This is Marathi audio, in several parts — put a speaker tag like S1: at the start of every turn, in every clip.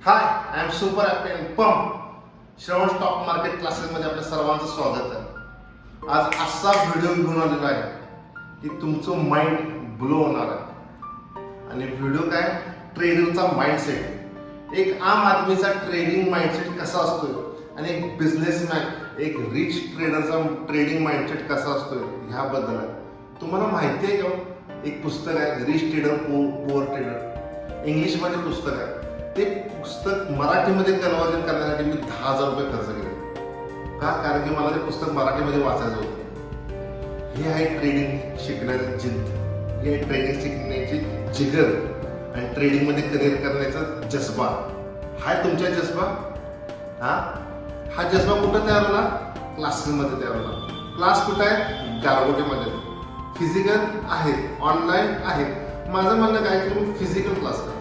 S1: High, I am super happy and pump. श्रवण स्टॉक मार्केट क्लासेसमध्ये आपल्या सर्वांचं स्वागत आहे. आज असा व्हिडिओ घेऊन आलेला आहे की तुमचं माइंड ब्लो होणार आहे. आणि व्हिडिओ काय, ट्रेडरचा माइंडसेट. एक आम आदमीचा ट्रेडिंग माइंडसेट कसा असतो आणि एक बिझनेसमॅन, एक रिच ट्रेडरचा ट्रेडिंग माइंडसेट कसा असतो ह्याबद्दल आहे. तुम्हाला माहिती आहे का, एक पुस्तक आहे रिच ट्रेडर पुअर ट्रेडर, इंग्लिशमध्ये पुस्तक आहे. ते पुस्तक मराठीमध्ये कन्वर्जन करण्यासाठी मी 10,000 रुपये खर्च केले. का? कारण की मला ते पुस्तक मराठीमध्ये वाचायचं होतं. हे आहे ट्रेडिंग शिकण्याची जिद्द, हे आहे ट्रेडिंग शिकण्याची जिगर आणि ट्रेडिंगमध्ये करिअर करण्याचा जज्बा. हा तुमचा जज्बा. हा जज्बा कुठं तयार होला? क्लासेसमध्ये तयार होला. क्लास कुठं आहे? गारगोटीमध्ये. फिजिकल आहेत, ऑनलाईन आहेत. माझं म्हणणं काय की तुम्ही फिजिकल क्लास करा.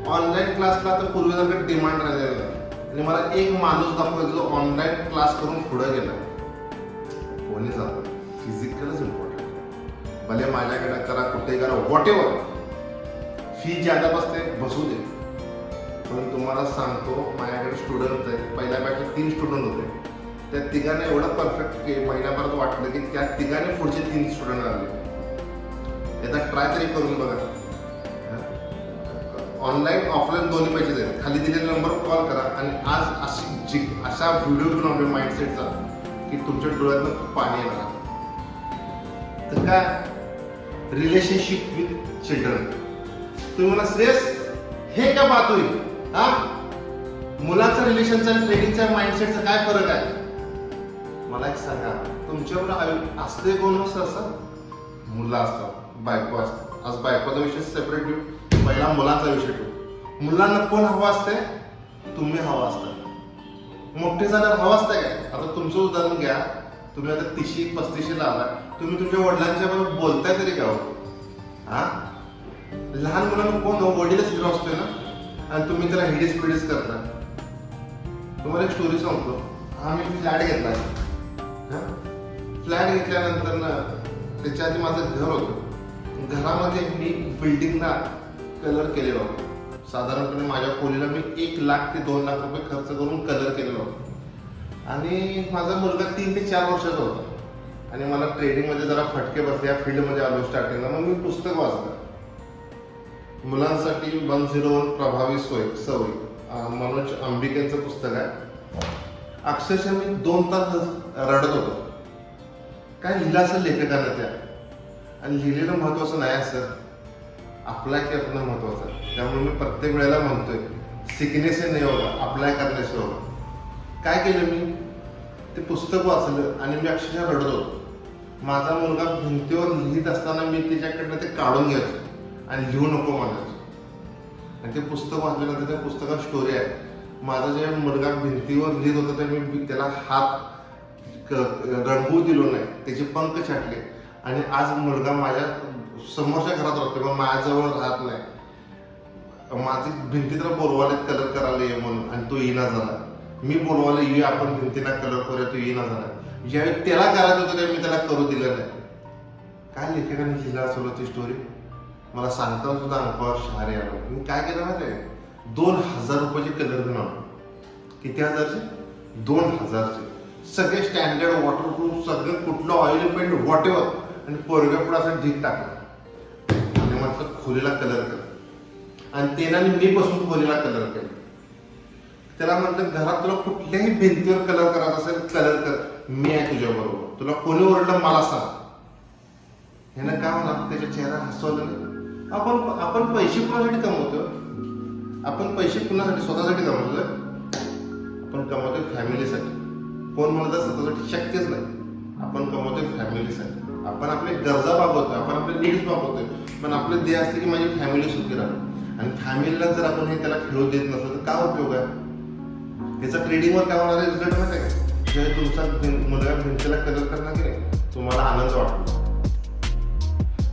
S1: ऑनलाईन क्लासला तर पूर्वीसारखं डिमांड राहिलेलं नाही. आणि मला एक माणूस दाखवायचा जो ऑनलाईन क्लास करून पुढे गेला. कोणी जातं? फिजिकलच इम्पॉर्टंट. भले माझ्याकडे करा, कुठे करा, व्हॉट एव्हर. फी ज्यादा बसते, बसू दे. पण तुम्हाला सांगतो, माझ्याकडे स्टुडंट आहे. पहिल्या बॅचचे 3 स्टुडंट होते. त्या तिघांना एवढं परफेक्ट की महिन्याभरात वाटलं की त्या तिघांनी पुढचे 3 स्टुडंट आले. एकदा ट्राय तरी करून बघा. ऑनलाईन ऑफलाईन दोन्ही पैसे द्या. खाली दिलेल्या नंबरवर कॉल करा आणि आज अशा व्हिडिओ घेऊन आपल्या माइंडसेटचा की तुमच्या डोळ्यातनं पाणी येणार. तर काय, रिलेशनशिप विथ चिल्ड्रन. तुम्ही मला श्रेयस हे का बात होईल? मुलाचं रिलेशनचा आणि ट्रेडिंगच्या माइंडसेटचा काय फरक आहे? मला एक सांगा. तुमच्यावर असते कोण असं? मुलं असतात, बायको असतात. आज बायकोचा विषय सेपरेट घेऊ, पहिला मुलांचा विषय ठेवू. मुलांना कोण हवं असते? तुम्ही हवा असता. मोठे झाल्यावर हवं असतं काय? आता तुमचं उदाहरण घ्या. तुम्ही आता 30-35 ला आला, तुम्ही तुमच्या वडिलांच्या बरोबर बोलताय तरी का? लहान मुलांना कोण वडीलच हिरो असतोय ना, आणि तुम्ही त्याला हिडीस पिडीस करता. तुम्हाला एक स्टोरी सांगतो. आम्ही फ्लॅट घेतला. फ्लॅट घेतल्यानंतर ना, त्याच्या आधी माझं घर होतं. घरामध्ये मी बिल्डिंगला कलर केलेला होता. साधारणपणे माझ्या खोलीला मी 1 लाख ते 2 लाख रुपये खर्च करून कलर केलेला होता. आणि माझा मुलगा 3 ते 4 वर्षाचा होता. आणि मला ट्रेडिंगमध्ये जरा फटके बसले. या फील्डमध्ये आलो स्टार्टिंगला. मग मी पुस्तक वाचलं. मुलांसाठी 101 प्रभावी सवय, मनोज अंबिकेंचं पुस्तक आहे. अक्षरशः मी 2 तास रडत होतो. काय लिहिलं असं लेखकानं त्या. आणि लिहिलेलं महत्वाचं नाही सर, अप्लाय करणं महत्वाचं आहे. त्यामुळे मी प्रत्येक वेळेला म्हणतोय, शिकणे से नाही होगा, अप्लाय करणे से होगा. काय केलं मी? ते पुस्तक वाचलं आणि मी अक्षरशः रडत होतो. माझा मुलगा भिंतीवर लिहित असताना मी त्याच्याकडनं ते काढून घ्यायचो आणि लिहू नको म्हणायचो. आणि ते पुस्तक वाचल्यानंतर त्या पुस्तकात स्टोरी आहे. माझा जेव्हा मुलगा भिंतीवर लिहित होता तर मी त्याला हात रंगवू दिलो नाही, त्याचे पंख छाटले. आणि आज मुलगा माझ्या समोरच्या घरात राहतो, पण माझ्याजवळ राहत नाही. माझी भिंतीला बोलवाले कलर करायला ये म्हणून, आणि तो येईना झाला. मी बोलवाले ये आपण भिंतीला कलर करूया, तो येईना झाला. ज्यावेळी त्याला करायचं होतं त्यावेळी मी त्याला करू दिलं नाही. काय लेखकाने लिहिलं असेल ती स्टोरी मला सांगता सुद्धा अंगावर शहारे आलो. मी काय केलं माहिती आहे? 2,000 रुपयाचे कलर घेऊन आलो. किती हजारचे? 2,000चे. सगळे स्टँडर्ड, वॉटरप्रूफ, सगळं कुठलं ऑइल पेंट व्हॉट एव्हर. आणि पोरग्या पुढे असं ढीक टाकला आणि म्हटलं खोलीला कलर कर. आणि तेनाने मी बसून खोलीला कलर केला. त्याला म्हटलं घरात तुला कुठल्याही भिंतीवर कलर करायचा असेल कलर कर, मी आहे तुझ्या बरोबर. तुला कोणी ओरडलं मला सांग. ह्यानं काय होणार? त्याच्या चेहरा हसवलं. आपण पैसे कुणासाठी कमवतो? आपण पैसे कुणासाठी? स्वतःसाठी कमवतोय? आपण कमवतोय फॅमिलीसाठी. कोण म्हणत स्वतःसाठी शक्यच नाही. आपण कमवतोय फॅमिलीसाठी. आपण आपल्या गरजा भागवतोय, आपण आपले नीड्स भागवतोय. पण आपले ध्येय असते की माझी फॅमिली सुखी राहते. आणि फॅमिलीला जर आपण हे त्याला खेळू देत नसलं तर काय उपयोग आहे? त्याचा ट्रेडिंगवर काय होणार आहे रिझल्ट माहिती आहे का? जेव्हा तुमचा मुलगा भिंतीला कलर करणार की नाही, तुम्हाला आनंद वाटतो,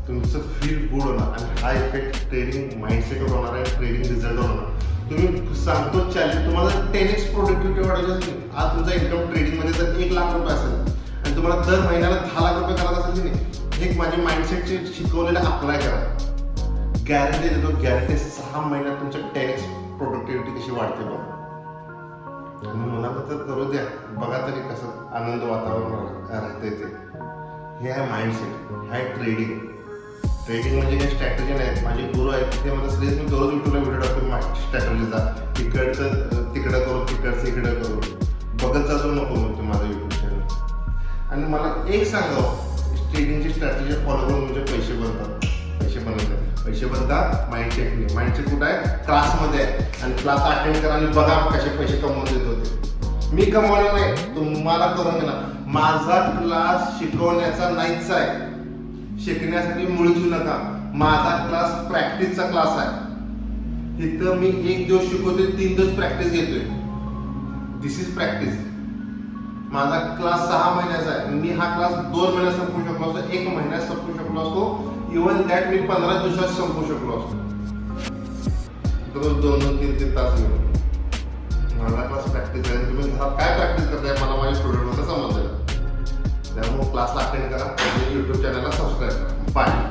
S1: तुमचं फील गुड होणार. आणि हा इफेक्ट ट्रेडिंग माइंडसेटवर होणार आहे, ट्रेडिंग रिझल्टवर होणार. तुम्ही सांगतो चॅलेंज, तुम्हाला 10x प्रोडक्टिव्हिटी वाढवायची असेल. आज तुमचा इन्कम ट्रेडिंगमध्ये जर 1 लाख रुपये असेल आणि तुम्हाला दर महिन्याला 10 लाख रुपये करायचं असेल की नाही, एक माझे माइंडसेटचे शिकवलेलं अप्लाय करा. गॅरंटी देतो, गॅरंटी 6 महिन्यात तुमचं 10x प्रोडक्टिव्हिटी कशी वाढते बघ. आणि मुलांना तर करू द्या, बघा तरी कसं आनंद वातावरण राहते ते. हे आहे माइंडसेट, हे आहे ट्रेडिंग. ट्रेडिंग म्हणजे काही स्ट्रॅटेजी नाही. माझे गुरु आहेत ते मला श्रेयस, मी दररोज युट्यूबला व्हिडिओ टाकतो स्ट्रॅटेजीचा, तिकडचं तिकडं करू, तिकडचं इकडं करू, बघत जातो नको म्हणतो माझं युट्यूब चॅनल. आणि मला एक सांगावं, ट्रेडिंगची स्ट्रॅटेजी फॉलो करून म्हणजे पैसे बनतात. पैसे बनतात माइंडसेटने. माइंडसेट कुठं आहे? क्लासमध्ये आहे. आणि क्लास अटेंड करा आणि बघा कसे पैसे कमवून देत होते. मी कमवलं नाही, तुम्हाला करून देणार. माझा क्लास शिकवण्याचा नाहीच आहे, शिकण्यासाठी मुळीच येऊ नका. माझा क्लास प्रॅक्टिसचा क्लास आहे. इथं मी 1 दिवस शिकवतोय, 3 दिवस प्रॅक्टिस घेतोय. दिस इज प्रॅक्टिस. माझा क्लास 6 महिन्याचा आहे. मी हा क्लास 2 महिन्यात संपू शकलो असतो, 1 महिन्यात संपू शकलो असतो. इव्हन दॅट मी 15 दिवसात संपू शकलो असतो. रोज 2-3 तास घेऊन माझा क्लास प्रॅक्टिस आहे. तुम्ही घरात काय प्रॅक्टिस करताय मला माझ्या स्टुडंटमध्ये समजलं. त्यामुळे क्लासला अटेंड करा आणि यूट्यूब चॅनलला सबस्क्राईब करा. बाय.